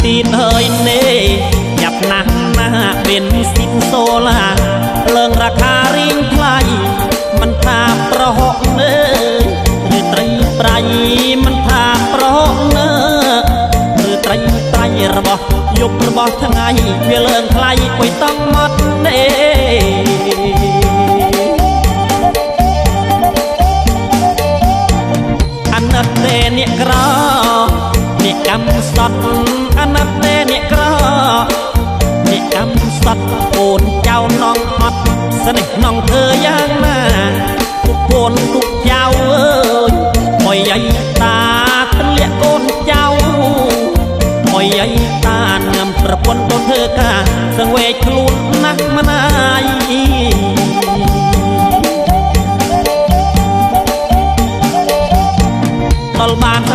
ទីហើយនេះយ៉ាប់ណាស់ណាបេនស៊ីនសូឡាលើងរាខារៀងថ្លៃមិនថាប្រហុកនៅឬត្រីប្រៃមិនថាប្រហុកនៅឬត្រីប្រៃរបស់យប់របស់ថ្ងៃវាលើងថ្លៃអុយតង់មកនេះអាណិតទេអ្នកក្រអ្នកកម្មសត្វអាណិតទេអ្នកក្រអ្នកកម្មសត្វអូនចៅនងអត់ស្នេះនងធ្វើយ៉ាងណាទុកូនទុកចៅអើយមួយយាយតាទម្លាក់កូនចៅមួយយាយតាញ៉ាំប្រពន្ធកូនធ្វើការសង្វេកខ្លួនណាស់ម្នាយដល់បាន